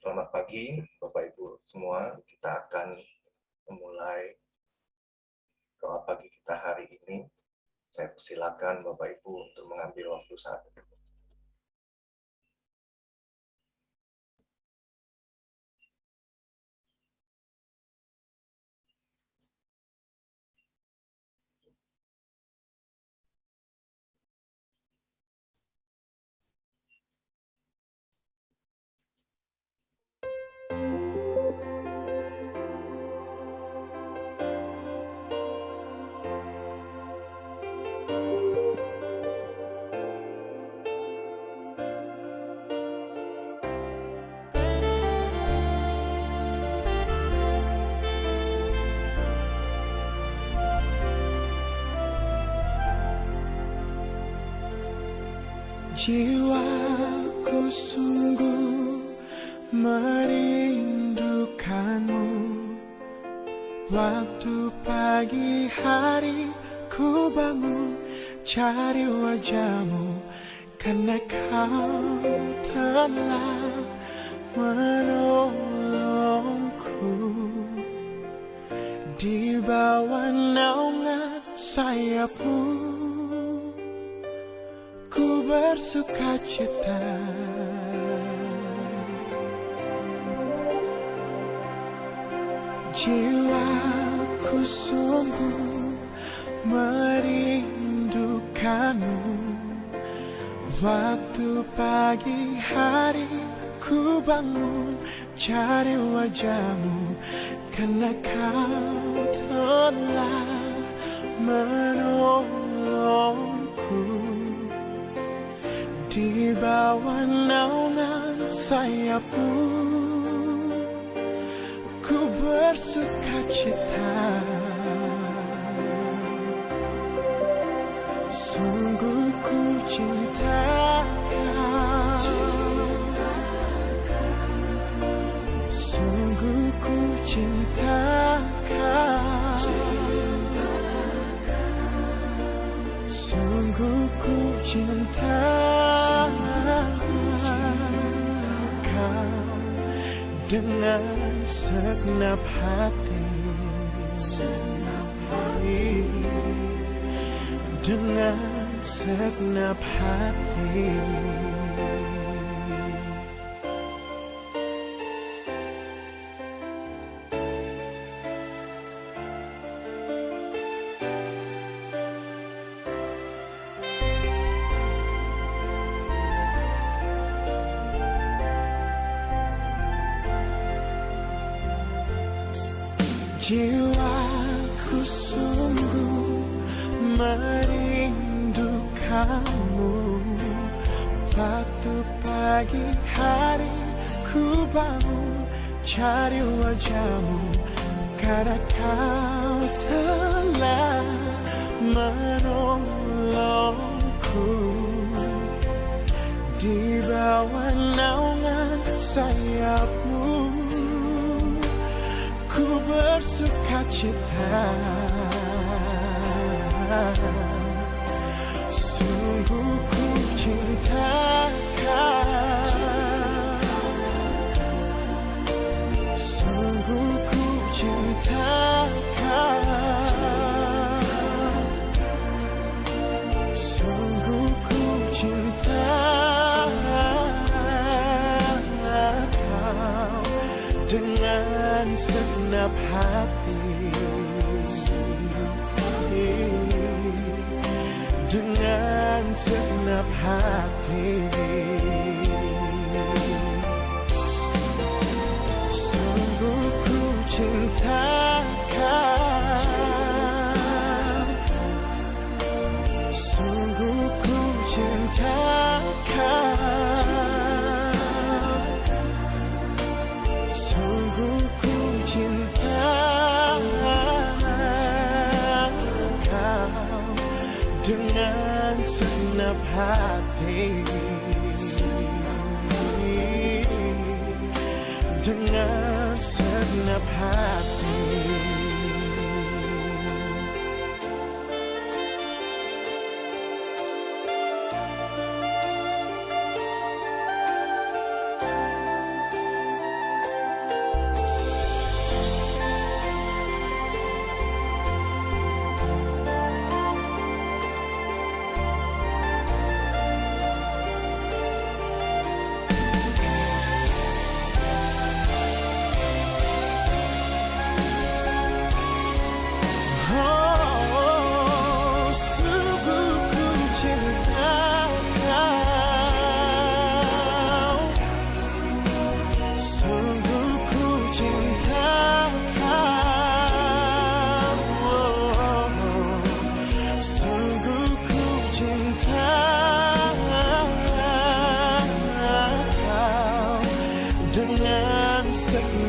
Selamat pagi, Bapak Ibu semua. Kita akan memulai doa pagi kita hari ini. Saya persilakan Bapak Ibu untuk mengambil waktu saat ini. Jiwaku sungguh merindukanmu. Waktu pagi hari ku bangun cari wajahmu, karena kau telah menolongku. Di bawah naungan sayapmu ku bersuka cita. Jiwaku sungguh merindukanmu. Waktu pagi hari ku bangun cari wajahmu, karena kau telah menolongku. Di bawah naungan sayapmu ku bersuka cita. Sungguh ku cinta kau, sungguh ku cinta kau, sungguh ku cinta kau dengan segenap hati, dengan segenap hati. Jiwaku sungguh merindukanmu. Waktu pagi hari ku bangun cari wajahmu, karena kau telah menolongku. Di bawah naungan sayapmu ku bersuka cita. Sungguh ku cinta kau, sungguh ku cinta kau, sungguh ku cinta kau dengan segenap hati, dengan segenap hati. Sungguh ku cinta kau, sungguh ku cinta kau, sungguh ku cinta kau dengan segenap hati, dengan segenap hati.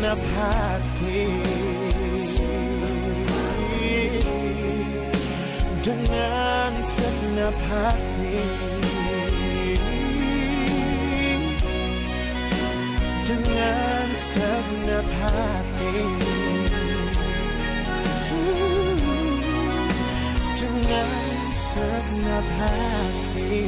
segenap hati, dengan segenap hati, dengan segenap hati, dengan segenap hati.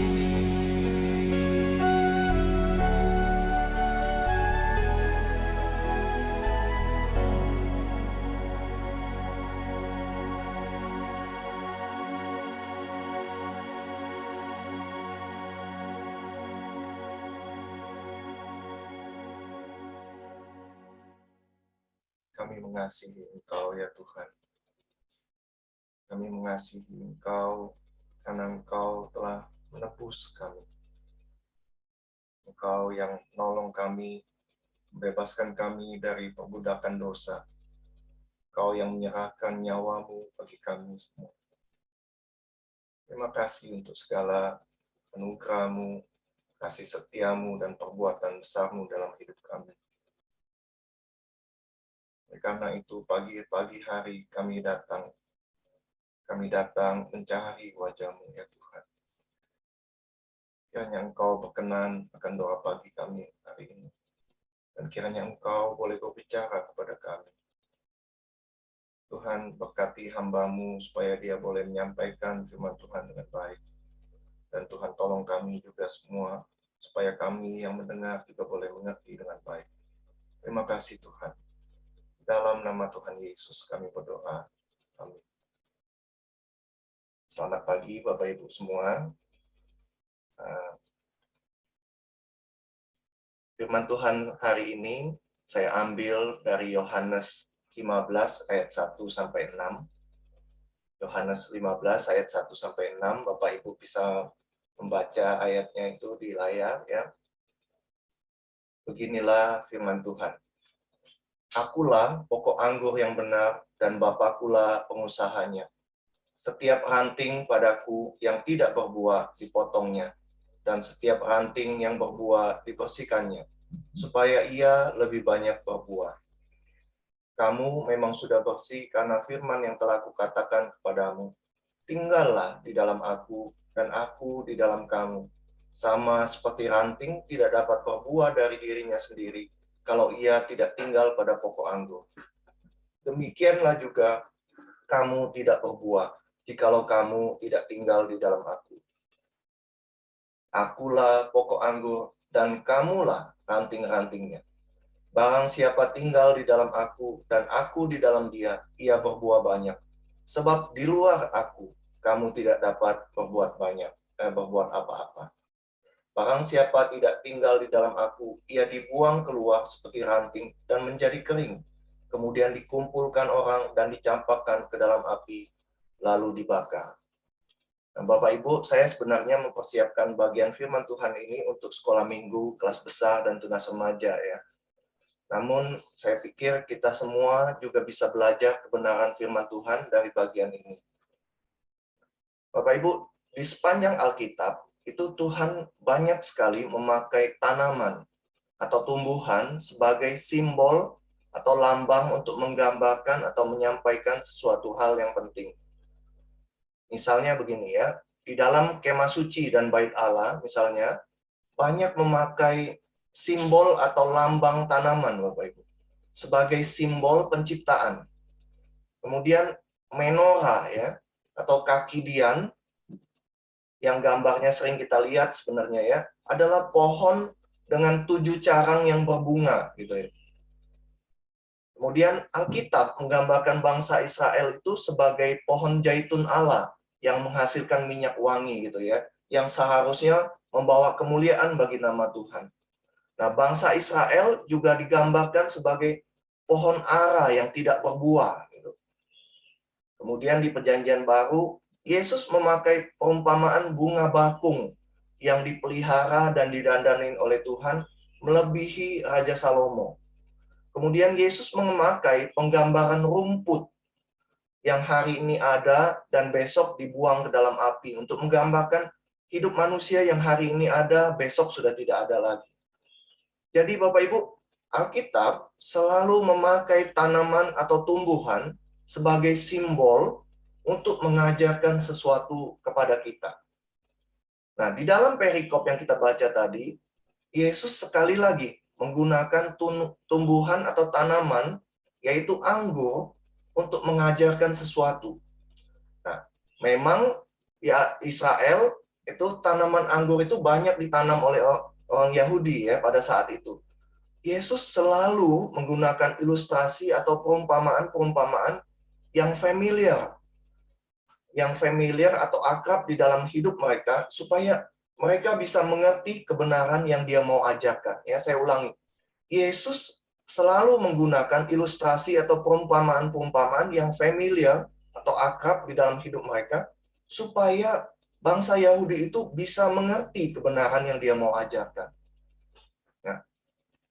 Kami mengasihi Engkau ya Tuhan. Kami mengasihi Engkau karena Engkau telah menebus kami. Engkau yang nolong kami, membebaskan kami dari perbudakan dosa. Engkau yang menyerahkan nyawamu bagi kami semua. Terima kasih untuk segala anugerah-Mu, kasih setiamu, dan perbuatan besar-Mu dalam hidup kami. Karena itu pagi hari kami datang mencari wajah-Mu ya Tuhan. Kiranya Engkau berkenan akan doa pagi kami hari ini. Dan kiranya Engkau boleh berbicara kepada kami. Tuhan berkati hamba-Mu supaya dia boleh menyampaikan firman Tuhan dengan baik. Dan Tuhan tolong kami juga semua, supaya kami yang mendengar juga boleh mengerti dengan baik. Terima kasih Tuhan. Dalam nama Tuhan Yesus kami berdoa. Amin. Selamat pagi Bapak Ibu semua. Firman Tuhan hari ini saya ambil dari Yohanes 15 ayat 1 sampai 6. Yohanes 15 ayat 1 sampai 6. Bapak Ibu bisa membaca ayatnya itu di layar ya. Beginilah firman Tuhan. Akulah pokok anggur yang benar dan Bapakulah pengusahanya. Setiap ranting padaku yang tidak berbuah dipotongnya, dan setiap ranting yang berbuah dibersihkannya, supaya ia lebih banyak berbuah. Kamu memang sudah bersih karena firman yang telah kukatakan kepadamu. Tinggallah di dalam aku, dan aku di dalam kamu. Sama seperti ranting tidak dapat berbuah dari dirinya sendiri, kalau ia tidak tinggal pada pokok anggur. Demikianlah juga kamu tidak berbuah, jikalau kamu tidak tinggal di dalam aku. Akulah pokok anggur, dan kamulah ranting-rantingnya. Barang siapa tinggal di dalam aku, dan aku di dalam dia, ia berbuah banyak. Sebab di luar aku, kamu tidak dapat berbuat apa-apa. Barang siapa tidak tinggal di dalam aku, ia dibuang keluar seperti ranting dan menjadi kering. Kemudian dikumpulkan orang dan dicampakkan ke dalam api, lalu dibakar. Nah, Bapak Ibu, saya sebenarnya mempersiapkan bagian firman Tuhan ini untuk sekolah minggu, kelas besar, dan tunas remaja ya. Namun, saya pikir kita semua juga bisa belajar kebenaran firman Tuhan dari bagian ini. Bapak Ibu, di sepanjang Alkitab, itu Tuhan banyak sekali memakai tanaman atau tumbuhan sebagai simbol atau lambang untuk menggambarkan atau menyampaikan sesuatu hal yang penting. Misalnya begini ya, di dalam kemah suci dan bait Allah, misalnya, banyak memakai simbol atau lambang tanaman, Bapak Ibu, sebagai simbol penciptaan. Kemudian menorah ya, atau kaki dian, yang gambarnya sering kita lihat sebenarnya ya, adalah pohon dengan 7 carang yang berbunga gitu ya. Kemudian Alkitab menggambarkan bangsa Israel itu sebagai pohon zaitun Allah yang menghasilkan minyak wangi gitu ya, yang seharusnya membawa kemuliaan bagi nama Tuhan. Nah, bangsa Israel juga digambarkan sebagai pohon ara yang tidak berbuah gitu. Kemudian di Perjanjian Baru, Yesus memakai perumpamaan bunga bakung yang dipelihara dan didandanin oleh Tuhan melebihi Raja Salomo. Kemudian Yesus memakai penggambaran rumput yang hari ini ada dan besok dibuang ke dalam api untuk menggambarkan hidup manusia yang hari ini ada, besok sudah tidak ada lagi. Jadi Bapak Ibu, Alkitab selalu memakai tanaman atau tumbuhan sebagai simbol untuk mengajarkan sesuatu kepada kita. Nah, di dalam perikop yang kita baca tadi, Yesus sekali lagi menggunakan tumbuhan atau tanaman, yaitu anggur, untuk mengajarkan sesuatu. Nah, memang ya Israel itu tanaman anggur itu banyak ditanam oleh orang Yahudi ya pada saat itu. Yesus selalu menggunakan ilustrasi atau perumpamaan-perumpamaan yang familiar atau akrab di dalam hidup mereka supaya mereka bisa mengerti kebenaran yang dia mau ajarkan. Ya, saya ulangi. Yesus selalu menggunakan ilustrasi atau perumpamaan-perumpamaan yang familiar atau akrab di dalam hidup mereka supaya bangsa Yahudi itu bisa mengerti kebenaran yang dia mau ajarkan. Nah,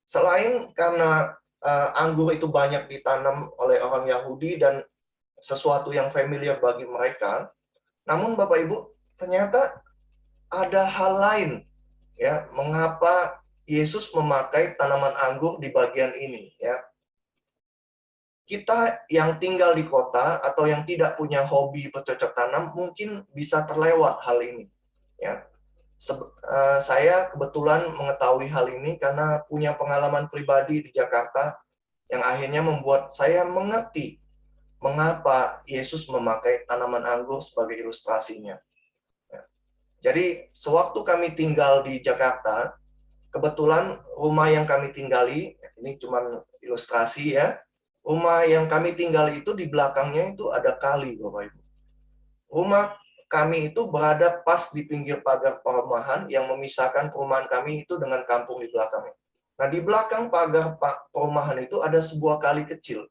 selain karena anggur itu banyak ditanam oleh orang Yahudi dan sesuatu yang familiar bagi mereka, namun Bapak Ibu, ternyata ada hal lain ya, mengapa Yesus memakai tanaman anggur di bagian ini ya. Kita yang tinggal di kota atau yang tidak punya hobi bercocok tanam mungkin bisa terlewat hal ini ya. Saya kebetulan mengetahui hal ini karena punya pengalaman pribadi di Jakarta yang akhirnya membuat saya mengerti mengapa Yesus memakai tanaman anggur sebagai ilustrasinya. Ya. Jadi sewaktu kami tinggal di Jakarta, kebetulan rumah yang kami tinggali, ini cuma ilustrasi ya, rumah yang kami tinggali itu di belakangnya itu ada kali, Bapak Ibu. Rumah kami itu berada pas di pinggir pagar perumahan yang memisahkan perumahan kami itu dengan kampung di belakangnya. Nah, di belakang pagar perumahan itu ada sebuah kali kecil.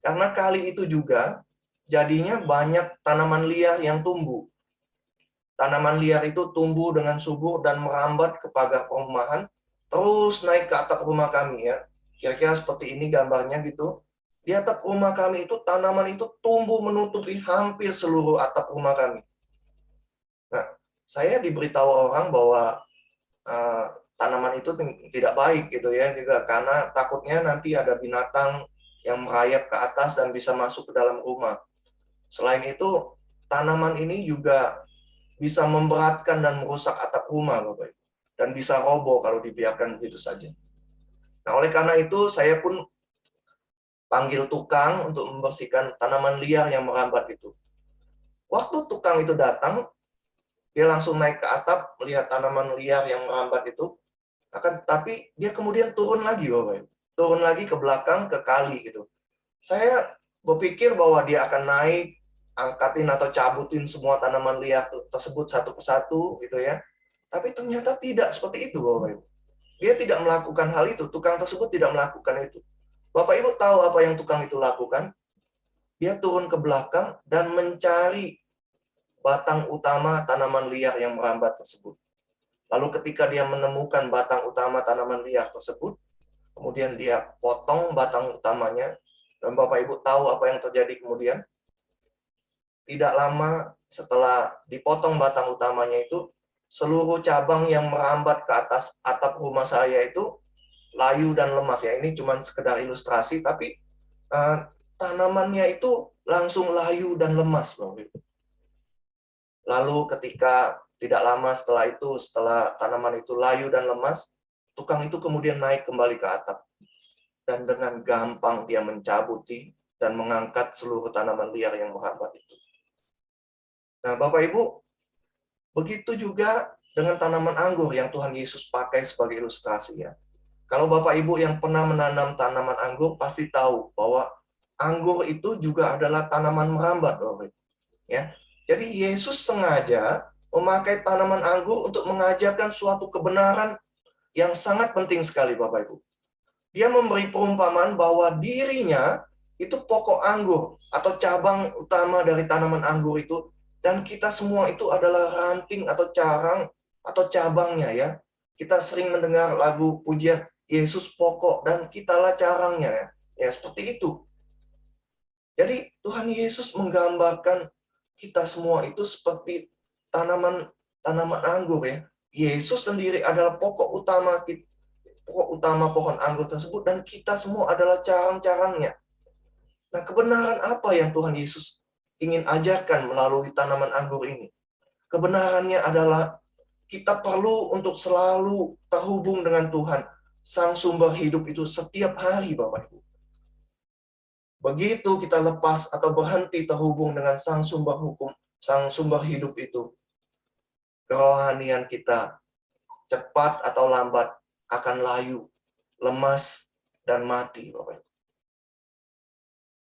Karena kali itu juga jadinya banyak tanaman liar yang tumbuh. Tanaman liar itu tumbuh dengan subur dan merambat ke pagar perumahan, terus naik ke atap rumah kami ya. Kira-kira seperti ini gambarnya gitu. Di atap rumah kami itu tanaman itu tumbuh menutupi hampir seluruh atap rumah kami. Nah, saya diberitahu orang bahwa tanaman itu tidak baik gitu ya, juga karena takutnya nanti ada binatang yang merayap ke atas dan bisa masuk ke dalam rumah. Selain itu, tanaman ini juga bisa memberatkan dan merusak atap rumah, Bapak Ibu. Dan bisa roboh kalau dibiarkan begitu saja. Nah, oleh karena itu, saya pun panggil tukang untuk membersihkan tanaman liar yang merambat itu. Waktu tukang itu datang, dia langsung naik ke atap, melihat tanaman liar yang merambat itu, tapi dia kemudian turun lagi, Bapak Ibu. Turun lagi ke belakang, ke kali gitu. Saya berpikir bahwa dia akan naik, angkatin atau cabutin semua tanaman liar tersebut satu persatu gitu ya. Tapi ternyata tidak seperti itu, Bapak Ibu. Dia tidak melakukan hal itu, tukang tersebut tidak melakukan itu. Bapak Ibu tahu apa yang tukang itu lakukan? Dia turun ke belakang dan mencari batang utama tanaman liar yang merambat tersebut. Lalu ketika dia menemukan batang utama tanaman liar tersebut, kemudian dia potong batang utamanya, dan Bapak Ibu tahu apa yang terjadi kemudian? Tidak lama setelah dipotong batang utamanya itu, seluruh cabang yang merambat ke atas atap rumah saya itu layu dan lemas ya. Ini cuma sekedar ilustrasi, tapi tanamannya itu langsung layu dan lemas, Bapak Ibu. Lalu ketika tidak lama setelah itu, setelah tanaman itu layu dan lemas, tukang itu kemudian naik kembali ke atap. Dan dengan gampang dia mencabuti dan mengangkat seluruh tanaman liar yang merambat itu. Nah, Bapak Ibu, begitu juga dengan tanaman anggur yang Tuhan Yesus pakai sebagai ilustrasi ya. Kalau Bapak Ibu yang pernah menanam tanaman anggur pasti tahu bahwa anggur itu juga adalah tanaman merambat, Bapak Ibu. Ya. Jadi Yesus sengaja memakai tanaman anggur untuk mengajarkan suatu kebenaran yang sangat penting sekali, Bapak Ibu. Dia memberi perumpamaan bahwa dirinya itu pokok anggur atau cabang utama dari tanaman anggur itu, dan kita semua itu adalah ranting atau carang atau cabangnya ya. Kita sering mendengar lagu pujian Yesus pokok dan kitalah carangnya ya. Ya seperti itu. Jadi Tuhan Yesus menggambarkan kita semua itu seperti tanaman anggur ya. Yesus sendiri adalah pokok utama pokok utama pohon anggur tersebut, dan kita semua adalah carang-carangnya. Nah, kebenaran apa yang Tuhan Yesus ingin ajarkan melalui tanaman anggur ini? Kebenarannya adalah kita perlu untuk selalu terhubung dengan Tuhan, Sang Sumber Hidup itu, setiap hari, Bapak Ibu. Begitu kita lepas atau berhenti terhubung dengan Sang Sumber Hidup itu, kerohanian kita cepat atau lambat akan layu, lemas, dan mati, Bapak Ibu.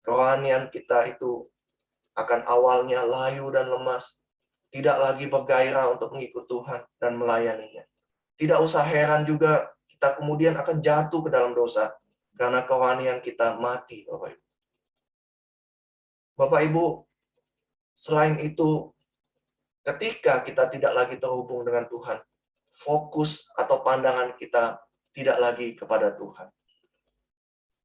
Kerohanian kita itu akan awalnya layu dan lemas, tidak lagi bergairah untuk mengikut Tuhan dan melayaninya. Tidak usah heran juga kita kemudian akan jatuh ke dalam dosa karena kerohanian kita mati, Bapak Ibu. Bapak Ibu, selain itu, ketika kita tidak lagi terhubung dengan Tuhan, fokus atau pandangan kita tidak lagi kepada Tuhan.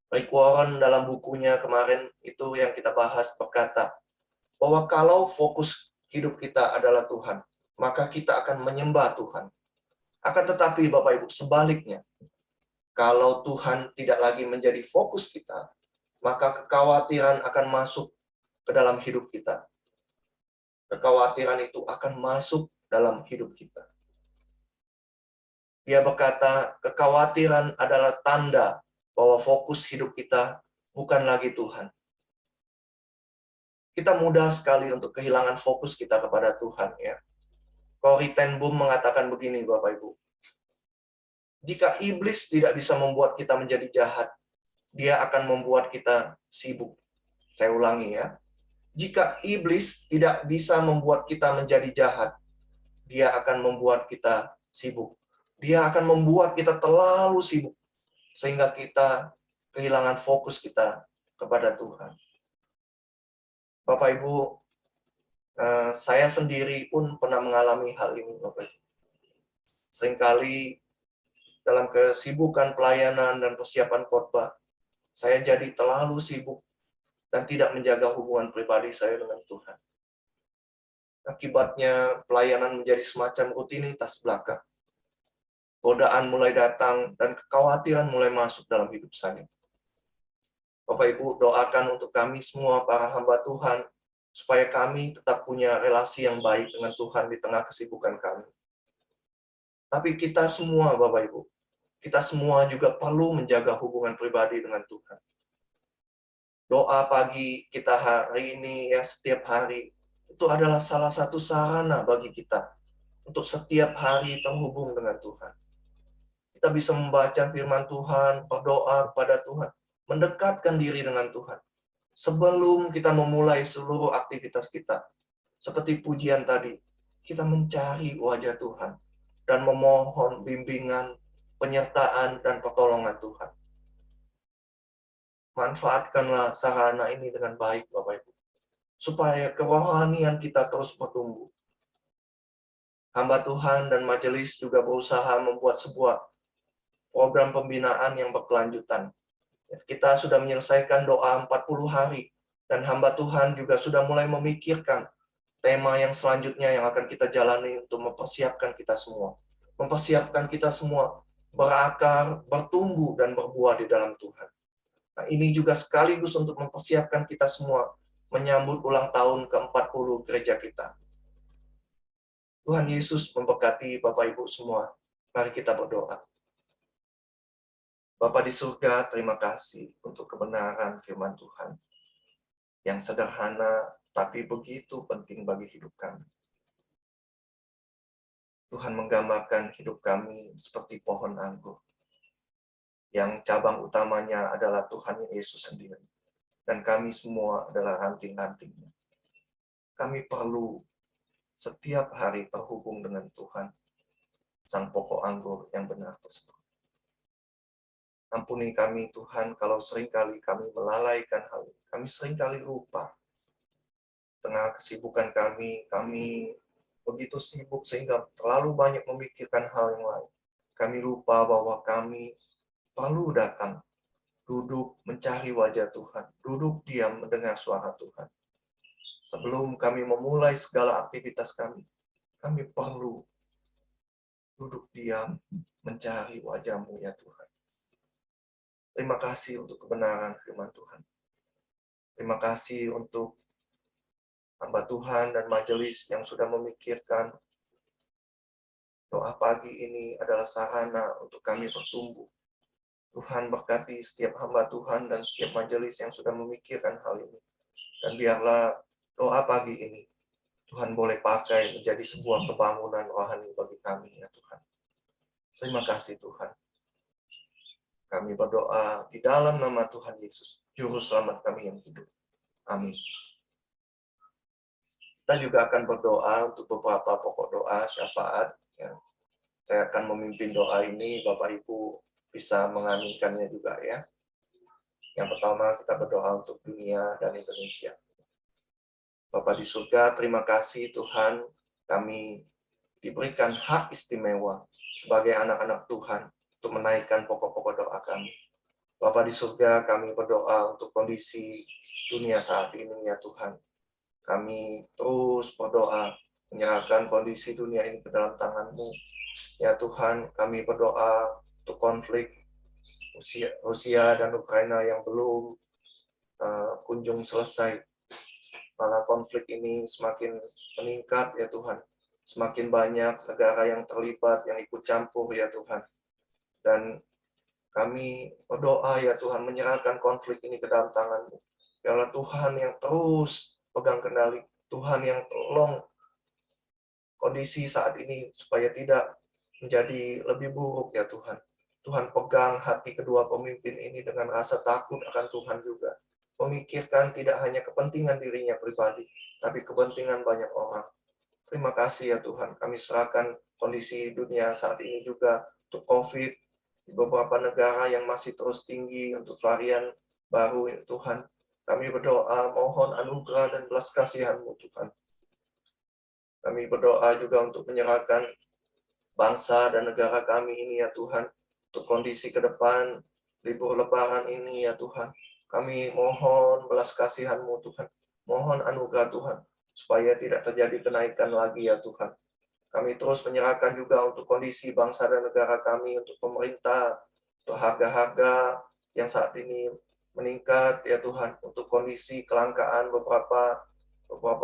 Rick Warren dalam bukunya kemarin itu yang kita bahas berkata bahwa kalau fokus hidup kita adalah Tuhan, maka kita akan menyembah Tuhan. Akan tetapi Bapak Ibu, sebaliknya, kalau Tuhan tidak lagi menjadi fokus kita, maka kekhawatiran akan masuk ke dalam hidup kita. Kekhawatiran itu akan masuk dalam hidup kita. Dia berkata, kekhawatiran adalah tanda bahwa fokus hidup kita bukan lagi Tuhan. Kita mudah sekali untuk kehilangan fokus kita kepada Tuhan, ya. Corrie ten Boom mengatakan begini, Bapak Ibu. Jika iblis tidak bisa membuat kita menjadi jahat, dia akan membuat kita sibuk. Saya ulangi, ya. Jika iblis tidak bisa membuat kita menjadi jahat, dia akan membuat kita sibuk. Dia akan membuat kita terlalu sibuk, sehingga kita kehilangan fokus kita kepada Tuhan. Bapak Ibu, saya sendiri pun pernah mengalami hal ini, Bapak Ibu. Seringkali dalam kesibukan pelayanan dan persiapan khotbah, saya jadi terlalu sibuk dan tidak menjaga hubungan pribadi saya dengan Tuhan. Akibatnya pelayanan menjadi semacam rutinitas belaka. Godaan mulai datang dan kekhawatiran mulai masuk dalam hidup saya. Bapak Ibu, doakan untuk kami semua para hamba Tuhan, supaya kami tetap punya relasi yang baik dengan Tuhan di tengah kesibukan kami. Tapi kita semua, Bapak Ibu, kita semua juga perlu menjaga hubungan pribadi dengan Tuhan. Doa pagi kita hari ini, ya, setiap hari, itu adalah salah satu sarana bagi kita untuk setiap hari terhubung dengan Tuhan. Kita bisa membaca firman Tuhan, berdoa kepada Tuhan, mendekatkan diri dengan Tuhan. Sebelum kita memulai seluruh aktivitas kita, seperti pujian tadi, kita mencari wajah Tuhan dan memohon bimbingan, penyertaan, dan pertolongan Tuhan. Manfaatkanlah sarana ini dengan baik, Bapak Ibu, supaya kerohanian kita terus bertumbuh. Hamba Tuhan dan majelis juga berusaha membuat sebuah program pembinaan yang berkelanjutan. Kita sudah menyelesaikan doa 40 hari, dan hamba Tuhan juga sudah mulai memikirkan tema yang selanjutnya yang akan kita jalani untuk mempersiapkan kita semua. Mempersiapkan kita semua berakar, bertumbuh, dan berbuah di dalam Tuhan. Nah, ini juga sekaligus untuk mempersiapkan kita semua menyambut ulang tahun ke-40 gereja kita. Tuhan Yesus memberkati Bapak Ibu semua. Mari kita berdoa. Bapa di surga, terima kasih untuk kebenaran firman Tuhan yang sederhana tapi begitu penting bagi hidup kami. Tuhan menggambarkan hidup kami seperti pohon anggur yang cabang utamanya adalah Tuhan Yesus sendiri, dan kami semua adalah ranting-rantingnya. Kami perlu setiap hari terhubung dengan Tuhan, sang pokok anggur yang benar tersebut. Ampuni kami Tuhan kalau seringkali kami melalaikan hal ini. Kami seringkali lupa. Tengah kesibukan kami begitu sibuk sehingga terlalu banyak memikirkan hal yang lain. Kami lupa bahwa kami perlu datang, duduk mencari wajah Tuhan, duduk diam mendengar suara Tuhan. Sebelum kami memulai segala aktivitas kami perlu duduk diam mencari wajah-Mu ya Tuhan. Terima kasih untuk kebenaran firman Tuhan. Terima kasih untuk hamba Tuhan dan majelis yang sudah memikirkan doa pagi ini adalah sarana untuk kami bertumbuh. Tuhan berkati setiap hamba Tuhan dan setiap majelis yang sudah memikirkan hal ini. Dan biarlah doa pagi ini Tuhan boleh pakai menjadi sebuah kebangunan rohani bagi kami, ya Tuhan. Terima kasih Tuhan. Kami berdoa di dalam nama Tuhan Yesus, Juru Selamat kami yang hidup. Amin. Kita juga akan berdoa untuk beberapa pokok doa syafaat. Ya. Saya akan memimpin doa ini, Bapak Ibu bisa mengaminkannya juga ya. Yang pertama kita berdoa untuk dunia dan Indonesia. Bapa di surga, terima kasih Tuhan, kami diberikan hak istimewa sebagai anak-anak Tuhan untuk menaikkan pokok-pokok doa kami. Bapa di surga, kami berdoa untuk kondisi dunia saat ini ya Tuhan. Kami terus berdoa menyerahkan kondisi dunia ini ke dalam tangan-Mu. Ya Tuhan, kami berdoa untuk konflik Rusia dan Ukraina yang belum kunjung selesai. Malah konflik ini semakin meningkat ya Tuhan. Semakin banyak negara yang terlibat, yang ikut campur ya Tuhan. Dan kami berdoa ya Tuhan, menyerahkan konflik ini ke dalam tangan-Mu. Biarlah Tuhan yang terus pegang kendali. Tuhan yang tolong kondisi saat ini supaya tidak menjadi lebih buruk ya Tuhan. Tuhan pegang hati kedua pemimpin ini dengan rasa takut akan Tuhan juga. Memikirkan tidak hanya kepentingan dirinya pribadi, tapi kepentingan banyak orang. Terima kasih ya Tuhan, kami serahkan kondisi dunia saat ini juga untuk COVID, di beberapa negara yang masih terus tinggi untuk varian baru ya Tuhan. Kami berdoa, mohon anugerah dan belas kasihan-Mu Tuhan. Kami berdoa juga untuk menyerahkan bangsa dan negara kami ini ya Tuhan, untuk kondisi ke depan, libur lebaran ini ya Tuhan. Kami mohon belas kasihan-Mu Tuhan, mohon anugerah Tuhan, supaya tidak terjadi kenaikan lagi ya Tuhan. Kami terus menyerahkan juga untuk kondisi bangsa dan negara kami, untuk pemerintah, untuk harga-harga yang saat ini meningkat ya Tuhan, untuk kondisi kelangkaan beberapa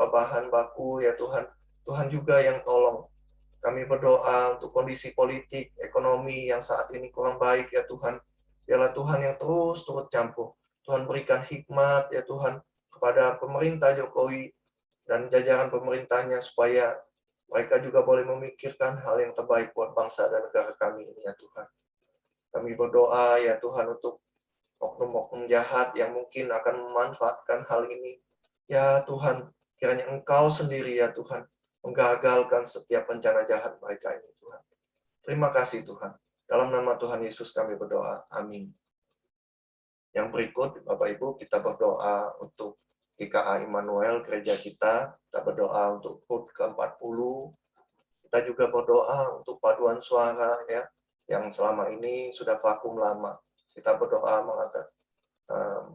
bahan baku ya Tuhan. Tuhan juga yang tolong. Kami berdoa untuk kondisi politik, ekonomi yang saat ini kurang baik ya Tuhan. Biarlah Tuhan yang terus turut campur. Tuhan berikan hikmat ya Tuhan kepada pemerintah Jokowi dan jajaran pemerintahnya supaya mereka juga boleh memikirkan hal yang terbaik buat bangsa dan negara kami ini ya Tuhan. Kami berdoa ya Tuhan untuk oknum-oknum jahat yang mungkin akan memanfaatkan hal ini. Ya Tuhan, kiranya Engkau sendiri ya Tuhan menggagalkan setiap rencana jahat mereka ini Tuhan. Terima kasih Tuhan. Dalam nama Tuhan Yesus kami berdoa. Amin. Yang berikut, Bapak Ibu, kita berdoa untuk GKA Immanuel, gereja kita. Kita berdoa untuk HUT ke-40. Kita juga berdoa untuk paduan suara ya, yang selama ini sudah vakum lama. Kita berdoa mengangkat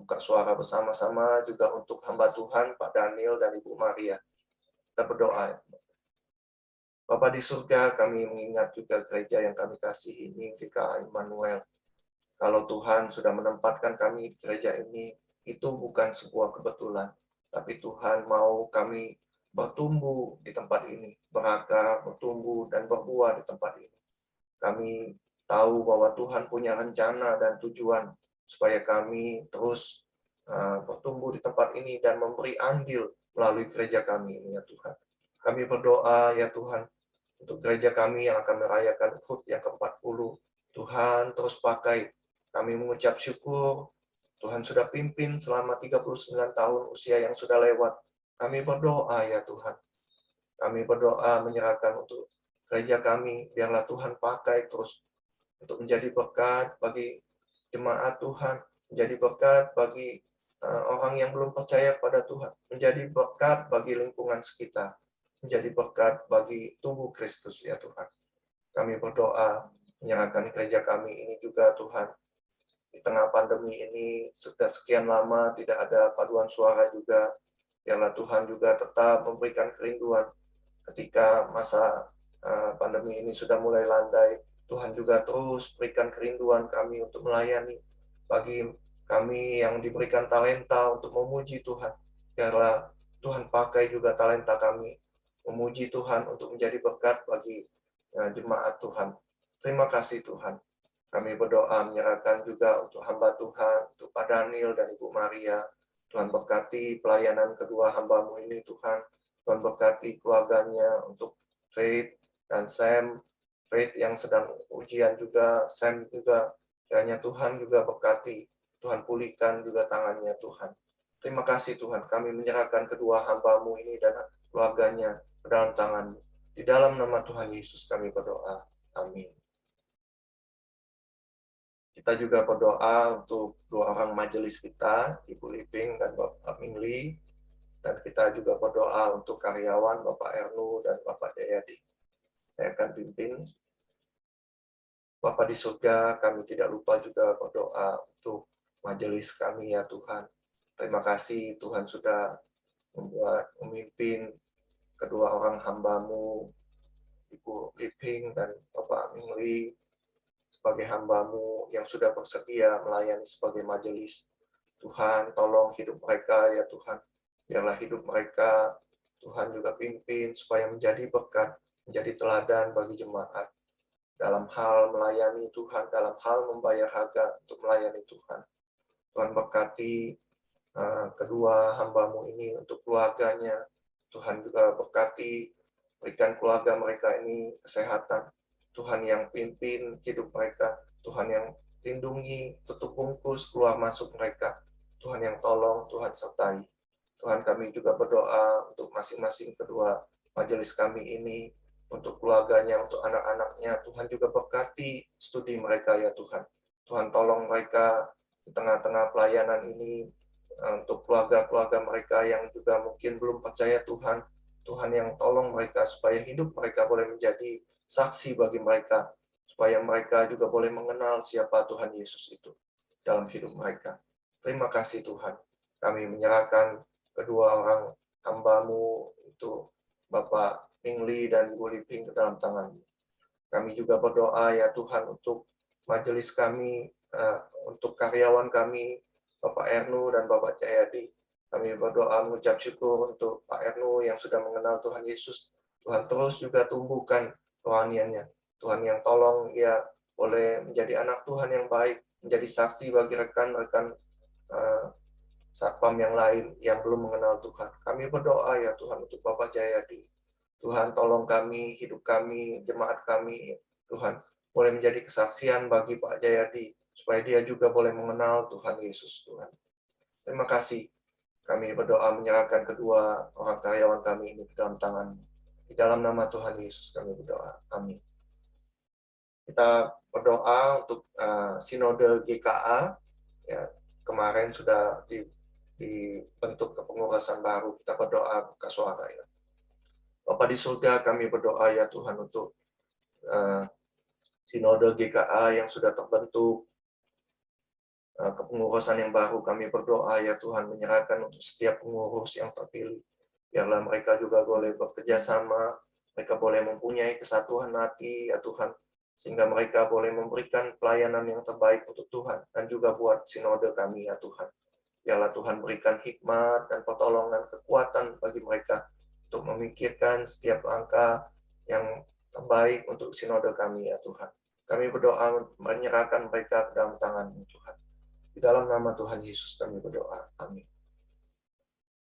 buka suara bersama-sama juga untuk hamba Tuhan, Pak Daniel dan Ibu Maria. Kita berdoa. Bapa di surga, kami mengingat juga gereja yang kami kasih ini, GKA Immanuel. Kalau Tuhan sudah menempatkan kami di gereja ini, itu bukan sebuah kebetulan. Tapi Tuhan mau kami bertumbuh di tempat ini, berakar, bertumbuh, dan berbuah di tempat ini. Kami tahu bahwa Tuhan punya rencana dan tujuan supaya kami terus bertumbuh di tempat ini dan memberi andil melalui gereja kami ini ya Tuhan. Kami berdoa ya Tuhan, untuk gereja kami yang akan merayakan HUT yang ke-40. Tuhan terus pakai. Kami mengucap syukur, Tuhan sudah pimpin selama 39 tahun usia yang sudah lewat. Kami berdoa ya Tuhan. Kami berdoa menyerahkan untuk gereja kami, biarlah Tuhan pakai terus untuk menjadi berkat bagi jemaat Tuhan, menjadi berkat bagi orang yang belum percaya pada Tuhan, menjadi berkat bagi lingkungan sekitar, menjadi berkat bagi tubuh Kristus ya Tuhan. Kami berdoa menyerahkan gereja kami ini juga Tuhan. Di tengah pandemi ini sudah sekian lama tidak ada paduan suara juga. Biarlah Tuhan juga tetap memberikan kerinduan ketika masa pandemi ini sudah mulai landai. Tuhan juga terus berikan kerinduan kami untuk melayani. bagi kami yang diberikan talenta untuk memuji Tuhan. Biarlah Tuhan pakai juga talenta kami memuji Tuhan untuk menjadi berkat bagi jemaat Tuhan. Terima kasih Tuhan. Kami berdoa menyerahkan juga untuk hamba Tuhan, untuk Pak Daniel dan Ibu Maria. Tuhan berkati pelayanan kedua hamba-Mu ini Tuhan. Tuhan berkati keluarganya untuk Faith dan Sam. Faith yang sedang ujian juga, Sam juga. Kiranya Tuhan juga berkati. Tuhan pulihkan juga tangannya Tuhan. Terima kasih Tuhan. Kami menyerahkan kedua hamba-Mu ini dan keluarganya ke dalam tangan-Mu. Di dalam nama Tuhan Yesus kami berdoa. Amin. Kita juga berdoa untuk dua orang majelis kita, Ibu Liping dan Bapak Mingli. Dan kita juga berdoa untuk karyawan Bapak Ernu dan Bapak Jayadi. Saya akan pimpin. Bapa di surga, kami tidak lupa juga berdoa untuk majelis kami ya Tuhan. Terima kasih Tuhan sudah memimpin kedua orang hamba-Mu, Ibu Liping dan Bapak Mingli, sebagai hamba-Mu yang sudah bersedia melayani sebagai majelis. Tuhan, tolong hidup mereka ya Tuhan. Biarlah hidup mereka, Tuhan juga pimpin supaya menjadi berkat, menjadi teladan bagi jemaat. Dalam hal melayani Tuhan, dalam hal membayar harga untuk melayani Tuhan. Tuhan berkati kedua hamba-Mu ini untuk keluarganya. Tuhan juga berkati, berikan keluarga mereka ini kesehatan. Tuhan yang pimpin hidup mereka. Tuhan yang lindungi, tutup bungkus, keluar masuk mereka. Tuhan yang tolong, Tuhan sertai. Tuhan kami juga berdoa untuk masing-masing kedua majelis kami ini, untuk keluarganya, untuk anak-anaknya. Tuhan juga berkati studi mereka ya Tuhan. Tuhan tolong mereka di tengah-tengah pelayanan ini, untuk keluarga-keluarga mereka yang juga mungkin belum percaya Tuhan. Tuhan yang tolong mereka supaya hidup mereka boleh menjadi saksi bagi mereka, supaya mereka juga boleh mengenal siapa Tuhan Yesus itu dalam hidup mereka. Terima kasih Tuhan. Kami menyerahkan kedua orang hamba-Mu itu, Bapak Mingli dan Ibu Liping, ke dalam tangan-Mu. Kami juga berdoa ya Tuhan untuk majelis kami, untuk karyawan kami, Bapak Ernu dan Bapak Jayadi. Kami berdoa mengucap syukur untuk Pak Ernu yang sudah mengenal Tuhan Yesus. Tuhan terus juga tumbuhkan rohaniannya. Tuhan yang tolong dia boleh menjadi anak Tuhan yang baik, menjadi saksi bagi rekan-rekan satpam yang lain yang belum mengenal Tuhan. Kami berdoa ya Tuhan untuk Bapak Jayadi. Tuhan tolong kami, hidup kami, jemaat kami, Tuhan boleh menjadi kesaksian bagi Pak Jayadi, supaya dia juga boleh mengenal Tuhan Yesus, Tuhan. Terima kasih. Kami berdoa menyerahkan kedua orang karyawan kami ini ke dalam tangan. Di dalam nama Tuhan Yesus kami berdoa. Amin. Kita berdoa untuk Sinode GKA. Ya, kemarin sudah dibentuk kepengurusan baru. Kita berdoa buka suara ya. Bapa di surga, kami berdoa ya Tuhan untuk Sinode GKA yang sudah terbentuk, kepengurusan yang baru. Kami berdoa ya Tuhan, menyerahkan untuk setiap pengurus yang terpilih. Biarlah mereka juga boleh bekerja sama, mereka boleh mempunyai kesatuan hati ya Tuhan, sehingga mereka boleh memberikan pelayanan yang terbaik untuk Tuhan, dan juga buat sinode kami ya Tuhan. Biarlah Tuhan berikan hikmat dan pertolongan, kekuatan bagi mereka untuk memikirkan setiap langkah yang terbaik untuk sinode kami ya Tuhan. Kami berdoa menyerahkan mereka ke dalam tangan-Mu Tuhan. Di dalam nama Tuhan Yesus kami berdoa. Amin.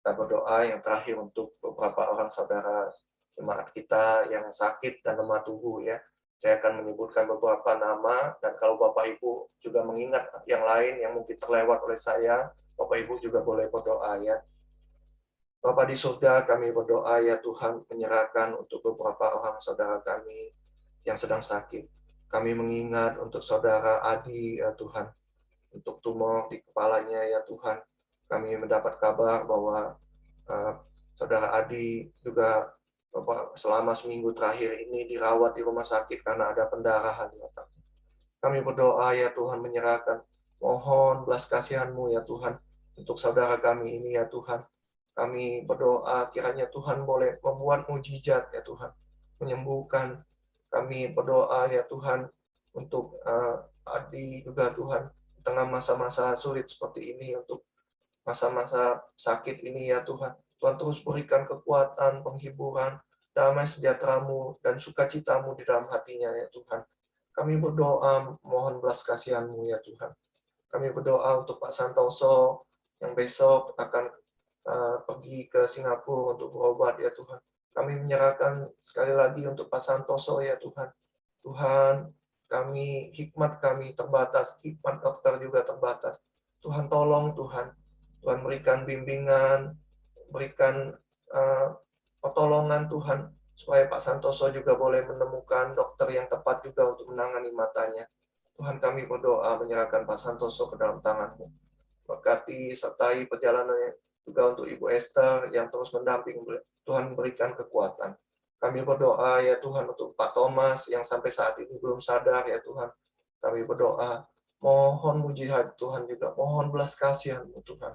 Kita berdoa yang terakhir untuk beberapa orang saudara jemaat kita yang sakit dan lemah tubuh ya. Saya akan menyebutkan beberapa nama, dan kalau Bapak Ibu juga mengingat yang lain yang mungkin terlewat oleh saya, Bapak Ibu juga boleh berdoa ya. Bapa di surga, kami berdoa ya Tuhan, menyerahkan untuk beberapa orang saudara kami yang sedang sakit. Kami mengingat untuk saudara Adi ya Tuhan, untuk tumor di kepalanya ya Tuhan. Kami mendapat kabar bahwa saudara Adi juga selama seminggu terakhir ini dirawat di rumah sakit karena ada pendarahan di otak. Kami berdoa ya Tuhan, menyerahkan, mohon belas kasihan-Mu ya Tuhan, untuk saudara kami ini ya Tuhan. Kami berdoa kiranya Tuhan boleh membuat mujizat ya Tuhan, menyembuhkan. Kami berdoa ya Tuhan untuk Adi juga Tuhan, di tengah masa-masa sulit seperti ini, untuk masa-masa sakit ini ya Tuhan. Tuhan terus berikan kekuatan, penghiburan, damai sejahtera-Mu, dan sukacita-Mu di dalam hatinya ya Tuhan. Kami berdoa mohon belas kasihan-Mu ya Tuhan. Kami berdoa untuk Pak Santoso yang besok akan pergi ke Singapura untuk berobat ya Tuhan. Kami menyerahkan sekali lagi untuk Pak Santoso ya Tuhan. Tuhan, hikmat kami terbatas, hikmat dokter juga terbatas. Tuhan tolong Tuhan. Tuhan berikan bimbingan, berikan pertolongan Tuhan, supaya Pak Santoso juga boleh menemukan dokter yang tepat juga untuk menangani matanya. Tuhan, kami berdoa menyerahkan Pak Santoso ke dalam tangan-Mu. Berkati, sertai perjalanannya juga untuk Ibu Esther yang terus mendamping. Tuhan berikan kekuatan. Kami berdoa ya Tuhan untuk Pak Thomas yang sampai saat ini belum sadar ya Tuhan. Kami berdoa, mohon mujizat Tuhan juga, mohon belas kasihan-Mu Tuhan.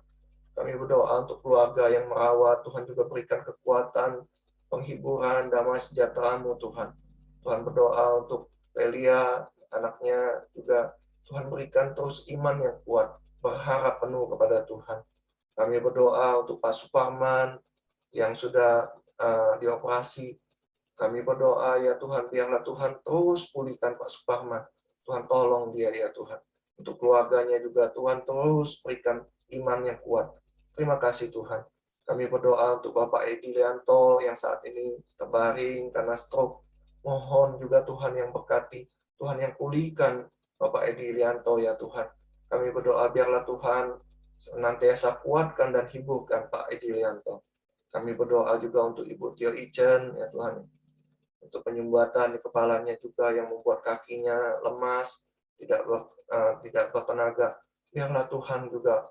Kami berdoa untuk keluarga yang merawat, Tuhan juga berikan kekuatan, penghiburan, damai sejahtera-Mu Tuhan. Tuhan berdoa untuk Lelia, anaknya juga, Tuhan berikan terus iman yang kuat, berharap penuh kepada Tuhan. Kami berdoa untuk Pak Suparman yang sudah dioperasi. Kami berdoa ya Tuhan, biarlah Tuhan terus pulihkan Pak Suparman. Tuhan tolong dia ya Tuhan. Untuk keluarganya juga Tuhan terus berikan iman yang kuat. Terima kasih Tuhan. Kami berdoa untuk Bapak Edi Lianto yang saat ini terbaring karena stroke. Mohon juga Tuhan yang berkati, Tuhan yang pulihkan Bapak Edi Lianto ya Tuhan. Kami berdoa biarlah Tuhan senantiasa kuatkan dan hiburkan Pak Edi Lianto. Kami berdoa juga untuk Ibu Tio Ichen ya Tuhan. Untuk penyumbatan di kepalanya juga yang membuat kakinya lemas, tidak bertenaga. Biarlah Tuhan juga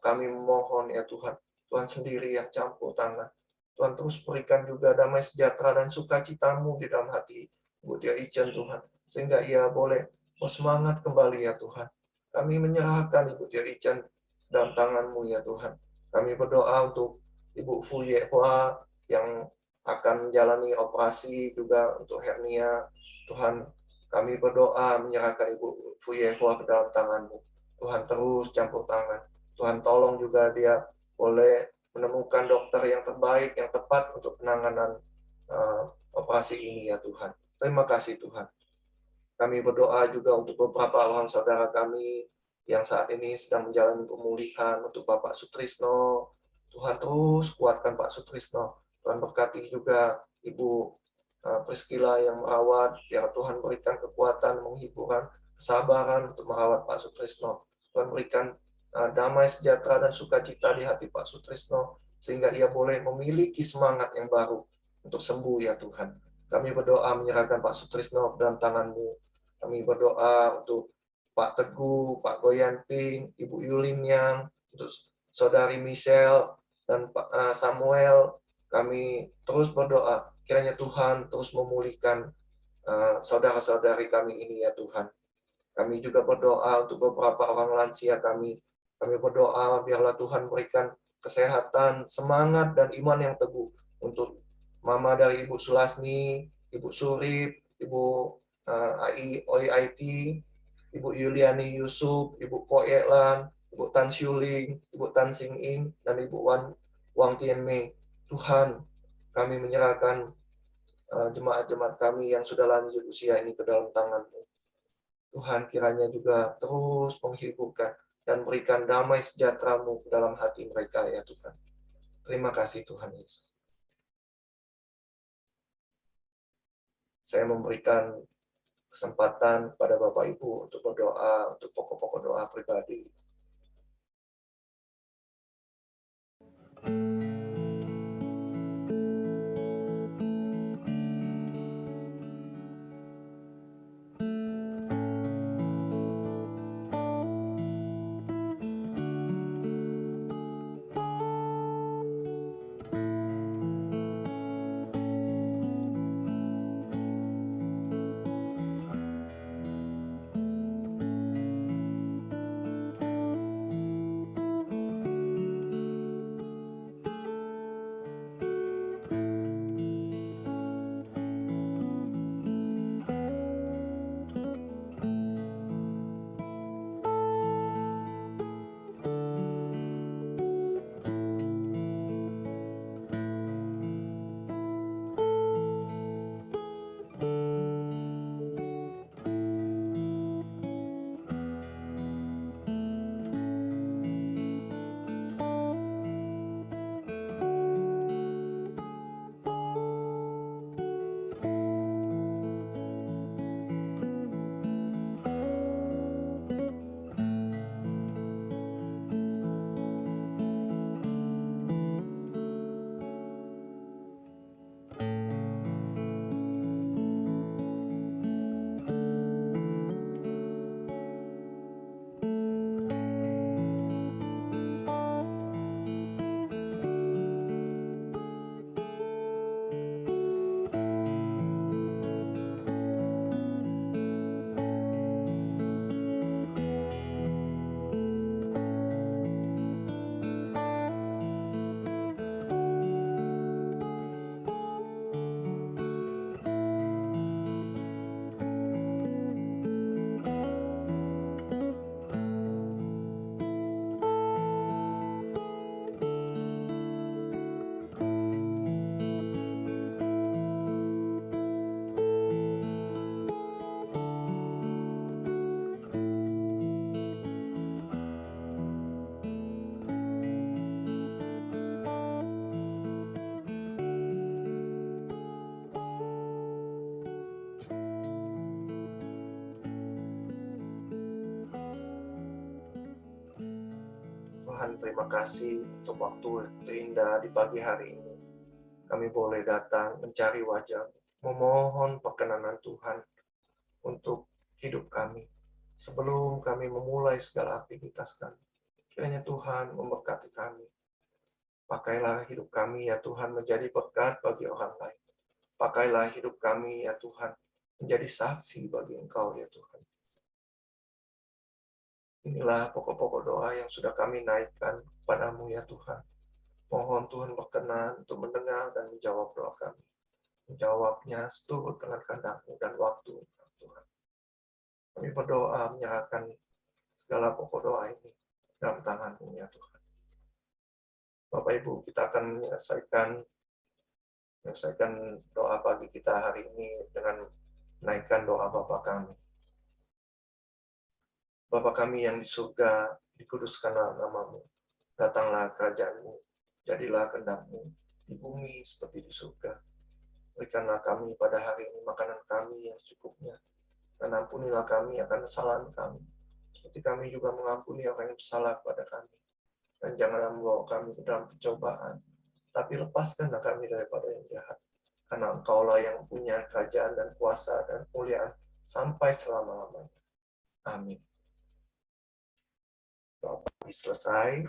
kami memohon ya Tuhan. Tuhan sendiri yang campur tangan. Tuhan terus berikan juga damai sejahtera dan sukacita-Mu di dalam hati Ibu Tio Ichen Tuhan. Sehingga ia boleh bersemangat kembali ya Tuhan. Kami menyerahkan Ibu Tio Ichen dalam tangan-Mu ya Tuhan. Kami berdoa untuk Ibu Fu Yehua yang akan menjalani operasi juga untuk hernia. Tuhan, kami berdoa menyerahkan Ibu Fu Yehua ke dalam tangan-Mu. Tuhan terus campur tangan. Tuhan tolong juga dia boleh menemukan dokter yang terbaik, yang tepat untuk penanganan operasi ini ya Tuhan. Terima kasih Tuhan. Kami berdoa juga untuk beberapa orang saudara kami yang saat ini sedang menjalani pemulihan, untuk Bapak Sutrisno. Tuhan terus kuatkan Pak Sutrisno. Tuhan berkati juga Ibu Priscilla yang merawat. Biar Tuhan berikan kekuatan, menghiburan, kesabaran untuk merawat Pak Sutrisno. Tuhan berikan damai sejahtera dan sukacita di hati Pak Sutrisno, sehingga ia boleh memiliki semangat yang baru untuk sembuh ya Tuhan. Kami berdoa menyerahkan Pak Sutrisno ke dalam tangan-Mu. Kami berdoa untuk Pak Teguh, Pak Goyanping, Ibu Yulin yang, untuk Saudari Michelle, dan Pak Samuel. Kami terus berdoa, kiranya Tuhan terus memulihkan saudara-saudari kami ini ya Tuhan. Kami juga berdoa untuk beberapa orang lansia kami. Kami berdoa biarlah Tuhan berikan kesehatan, semangat, dan iman yang teguh untuk Mama dari Ibu Sulasni, Ibu Surip, Ibu OIT, Ibu Yuliani Yusuf, Ibu Koelan, Ibu Tan Siuling, Ibu Tan Sing In, dan Ibu Wang Tianmei. Tuhan, kami menyerahkan jemaat-jemaat kami yang sudah lanjut usia ini ke dalam tangan-Mu. Tuhan, kiranya juga terus menghiburkan dan berikan damai sejahtera-Mu ke dalam hati mereka ya Tuhan. Terima kasih Tuhan Yesus. Saya memberikan kesempatan kepada Bapak Ibu untuk berdoa, untuk pokok-pokok doa pribadi. Tuhan, terima kasih untuk waktu terindah di pagi hari ini. Kami boleh datang mencari wajah, memohon perkenanan Tuhan untuk hidup kami. Sebelum kami memulai segala aktivitas kami, kiranya Tuhan memberkati kami. Pakailah hidup kami ya Tuhan menjadi berkat bagi orang lain. Pakailah hidup kami ya Tuhan menjadi saksi bagi Engkau ya Tuhan. Inilah pokok-pokok doa yang sudah kami naikkan kepadamu ya Tuhan. Mohon Tuhan berkenan untuk mendengar dan menjawab doa kami. Menjawabnya seturut dengan kehendak-Mu dan waktu Tuhan. Kami berdoa menyerahkan segala pokok doa ini dalam tangan-Mu ya Tuhan. Bapak Ibu, kita akan menyelesaikan doa pagi kita hari ini dengan menaikkan doa Bapa kami. Bapa kami yang di surga, dikuduskanlah nama-Mu. Datanglah kerajaan-Mu, jadilah kehendak-Mu di bumi seperti di surga. Berikanlah kami pada hari ini makanan kami yang secukupnya, dan ampunilah kami akan kesalahan kami, seperti kami juga mengampuni orang yang bersalah kepada kami. Dan janganlah membawa kami ke dalam pencobaan, tapi lepaskanlah kami daripada yang jahat. Karena Engkaulah yang punya kerajaan dan kuasa dan kemuliaan sampai selama-lamanya. Amin. Doa pagi selesai.